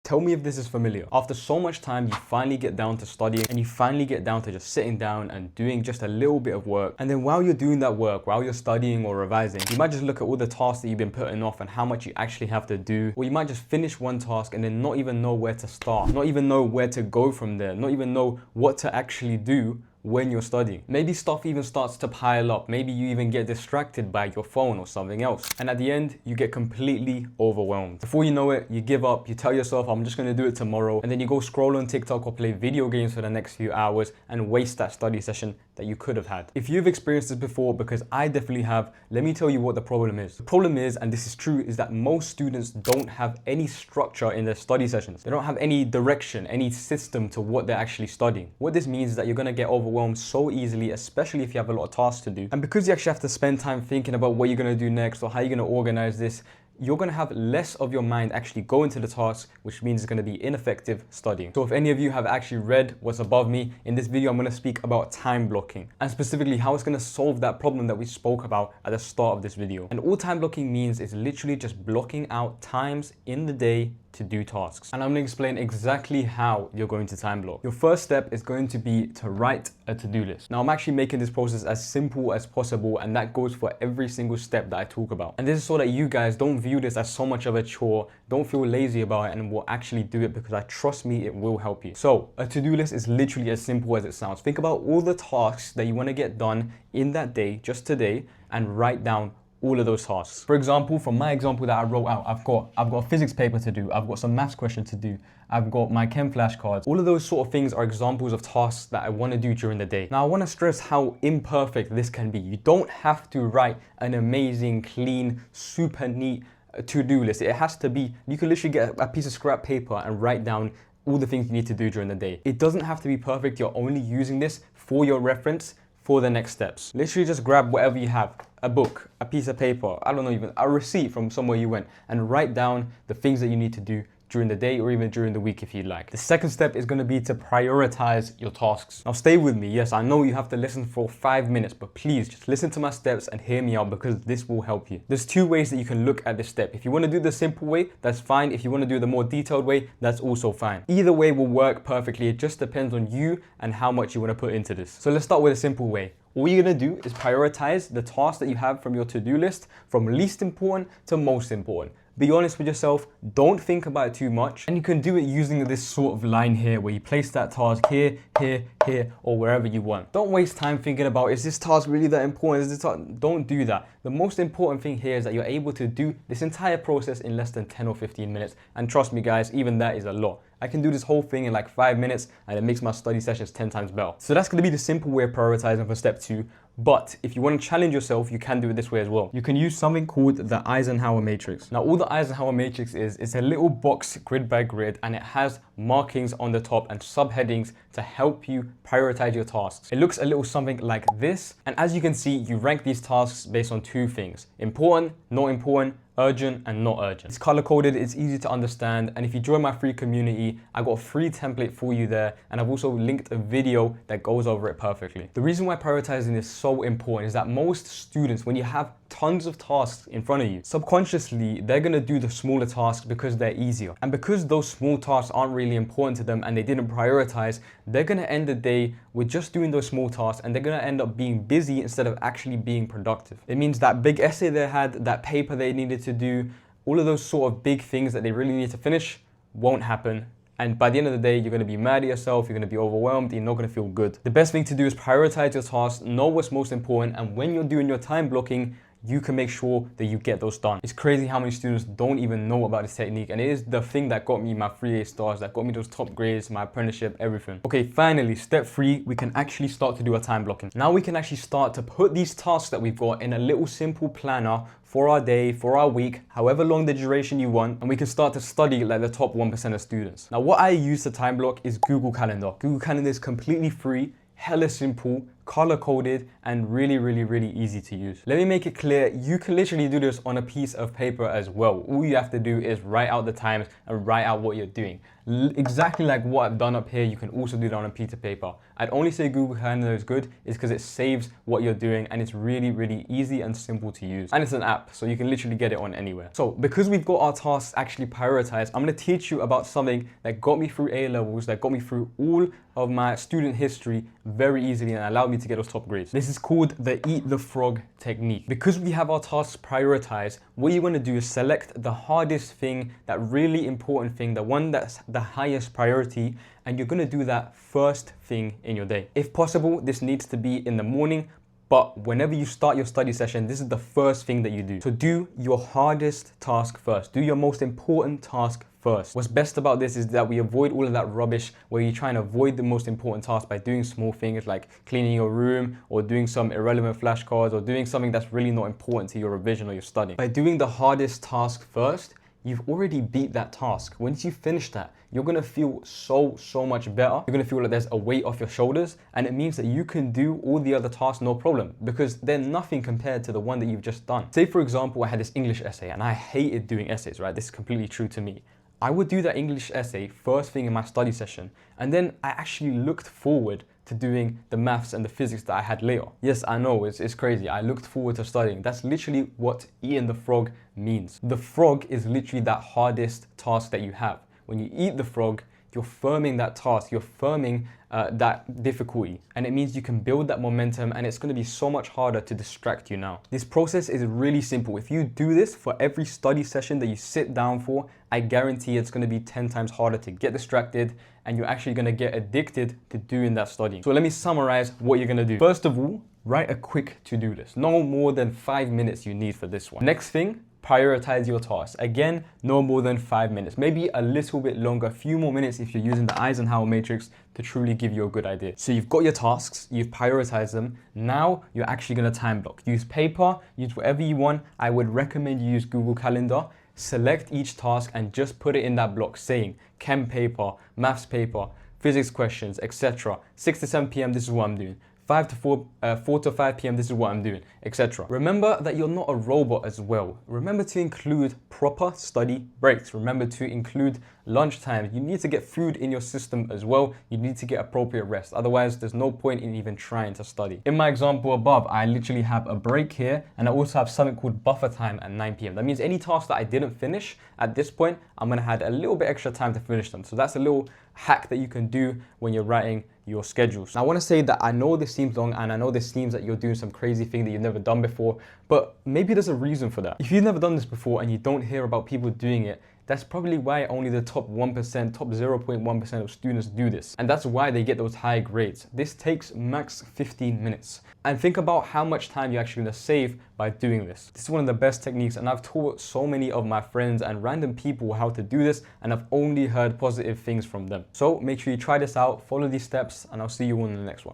Tell me if this is familiar. After so much time, you finally get down to studying and you finally get down to just sitting down and doing just a little bit of work. And then while you're doing that work, while you're studying or revising, you might just look at all the tasks that you've been putting off and how much you actually have to do. Or you might just finish one task and then not even know where to start, not even know where to go from there, not even know what to actually do when you're studying. Maybe stuff even starts to pile up. Maybe you even get distracted by your phone or something else. And at the end, you get completely overwhelmed. Before you know it, you give up, you tell yourself, I'm just gonna do it tomorrow. And then you go scroll on TikTok or play video games for the next few hours and waste that study session that you could have had. If you've experienced this before, because I definitely have, let me tell you what the problem is. The problem is, and this is true, is that most students don't have any structure in their study sessions. They don't have any direction, any system to what they're actually studying. What this means is that you're gonna get overwhelmed so easily, especially if you have a lot of tasks to do. And because you actually have to spend time thinking about what you're gonna do next or how you're gonna organize this, you're gonna have less of your mind actually go into the task, which means it's gonna be ineffective studying. So if any of you have actually read what's above me, in this video I'm gonna speak about time blocking and specifically how it's gonna solve that problem that we spoke about at the start of this video. And all time blocking means is literally just blocking out times in the day to do tasks. And I'm gonna explain exactly how you're going to time block. Your first step is going to be to write a to-do list. Now I'm actually making this process as simple as possible, and that goes for every single step that I talk about. And this is so that you guys don't view this as so much of a chore, don't feel lazy about it, and will actually do it, because trust me, it will help you. So a to-do list is literally as simple as it sounds. Think about all the tasks that you wanna get done in that day, just today, and write down all of those tasks. For example, from my example that I wrote out, I've got a physics paper to do, I've got some maths questions to do, I've got my chem flashcards. All of those sort of things are examples of tasks that I want to do during the day. Now I want to stress how imperfect this can be. You don't have to write an amazing, clean, super neat to-do list. It has to be, you can literally get a piece of scrap paper and write down all the things you need to do during the day. It doesn't have to be perfect. You're only using this for your reference for the next steps. Literally just grab whatever you have, a book, a piece of paper, I don't know, even a receipt from somewhere you went, and write down the things that you need to do during the day or even during the week if you'd like. The second step is going to be to prioritize your tasks. Now stay with me. Yes, I know you have to listen for 5 minutes, but please just listen to my steps and hear me out, because this will help you. There's two ways that you can look at this step. If you want to do the simple way, that's fine. If you want to do the more detailed way, that's also fine. Either way will work perfectly. It just depends on you and how much you want to put into this. So let's start with a simple way. All you're gonna do is prioritize the tasks that you have from your to-do list from least important to most important. Be honest with yourself, don't think about it too much. And you can do it using this sort of line here where you place that task here, here, here, or wherever you want. Don't waste time thinking about, is this task really that important? Is this task? Don't do that. The most important thing here is that you're able to do this entire process in less than 10 or 15 minutes. And trust me guys, even that is a lot. I can do this whole thing in like 5 minutes and it makes my study sessions 10 times better. So that's gonna be the simple way of prioritizing for step 2. But if you want to challenge yourself, you can do it this way as well. You can use something called the Eisenhower matrix. Now, all the Eisenhower matrix is, it's a little box grid by grid, and it has markings on the top and subheadings to help you prioritize your tasks. It looks a little something like this. And as you can see, you rank these tasks based on 2 things: important, not important, urgent, and not urgent. It's color coded, it's easy to understand, and if you join my free community, I got a free template for you there, and I've also linked a video that goes over it perfectly. The reason why prioritizing is so important is that most students, when you have tons of tasks in front of you, subconsciously they're gonna do the smaller tasks because they're easier. And because those small tasks aren't really important to them and they didn't prioritize, they're gonna end the day with just doing those small tasks, and they're gonna end up being busy instead of actually being productive. It means that big essay they had, that paper they needed to do, all of those sort of big things that they really need to finish won't happen. And by the end of the day, you're gonna be mad at yourself, you're gonna be overwhelmed, you're not gonna feel good. The best thing to do is prioritize your tasks, know what's most important, and when you're doing your time blocking, you can make sure that you get those done. It's crazy how many students don't even know about this technique, and it is the thing that got me my 3A stars, that got me those top grades, my apprenticeship, everything. Okay, finally, step 3, we can actually start to do our time blocking. Now we can actually start to put these tasks that we've got in a little simple planner for our day, for our week, however long the duration you want, and we can start to study like the top 1% of students. Now what I use to time block is Google Calendar. Google Calendar is completely free, hella simple, color coded, and really easy to use. Let me make it clear, you can literally do this on a piece of paper as well. All you have to do is write out the times and write out what you're doing. Exactly like what I've done up here, you can also do that on a piece of paper. I'd only say Google Calendar is good is because it saves what you're doing, and it's really easy and simple to use. And it's an app, so you can literally get it on anywhere. So because we've got our tasks actually prioritized, I'm going to teach you about something that got me through A levels, that got me through all of my student history very easily and allowed me to get those top grades. This is called the eat the frog technique. Because we have our tasks prioritized, what you want to do is select the hardest thing, that really important thing, the one that's the highest priority, and you're going to do that first thing in your day. If possible, this needs to be in the morning, but whenever you start your study session, this is the first thing that you do. So do your hardest task first. Do your most important task first. What's best about this is that we avoid all of that rubbish where you try and avoid the most important task by doing small things like cleaning your room or doing some irrelevant flashcards or doing something that's really not important to your revision or your studying. By doing the hardest task first, you've already beat that task. Once you finish that, you're gonna feel so much better. You're gonna feel like there's a weight off your shoulders, and it means that you can do all the other tasks no problem because they're nothing compared to the one that you've just done. Say for example, I had this English essay and I hated doing essays, right? This is completely true to me. I would do that English essay first thing in my study session, and then I actually looked forward to doing the maths and the physics that I had later. Yes, I know, it's crazy. I looked forward to studying. That's literally what eating the frog means. The frog is literally that hardest task that you have. When you eat the frog, you're firming that task, you're firming that difficulty, and it means you can build that momentum, and it's going to be so much harder to distract you now. This process is really simple. If you do this for every study session that you sit down for, I guarantee it's going to be 10 times harder to get distracted, and you're actually going to get addicted to doing that studying. So let me summarize what you're going to do. First of all, write a quick to-do list. No more than 5 minutes you need for this one. Next thing, prioritize your tasks. Again, no more than 5 minutes, maybe a little bit longer, a few more minutes if you're using the Eisenhower matrix to truly give you a good idea. So you've got your tasks, you've prioritized them. Now you're actually gonna time block. Use paper, use whatever you want. I would recommend you use Google Calendar. Select each task and just put it in that block saying chem paper, maths paper, physics questions, etc. 6 to 7 p.m. this is what I'm doing. 4 to 5 p.m. this is what I'm doing, etc. Remember that you're not a robot as well. Remember to include proper study breaks. Remember to include lunchtime. You need to get food in your system as well. You need to get appropriate rest. Otherwise, there's no point in even trying to study. In my example above, I literally have a break here, and I also have something called buffer time at 9 p.m. That means any task that I didn't finish at this point, I'm gonna have a little bit extra time to finish them. So that's a little hack that you can do when you're writing your schedules. Now, I want to say that I know this seems long, and I know this seems that you're doing some crazy thing that you've never done before, but maybe there's a reason for that. If you've never done this before and you don't hear about people doing it, that's probably why only the top 1%, top 0.1% of students do this. And that's why they get those high grades. This takes max 15 minutes. And think about how much time you're actually gonna save by doing this. This is one of the best techniques, and I've taught so many of my friends and random people how to do this, and I've only heard positive things from them. So make sure you try this out, follow these steps, and I'll see you on the next one.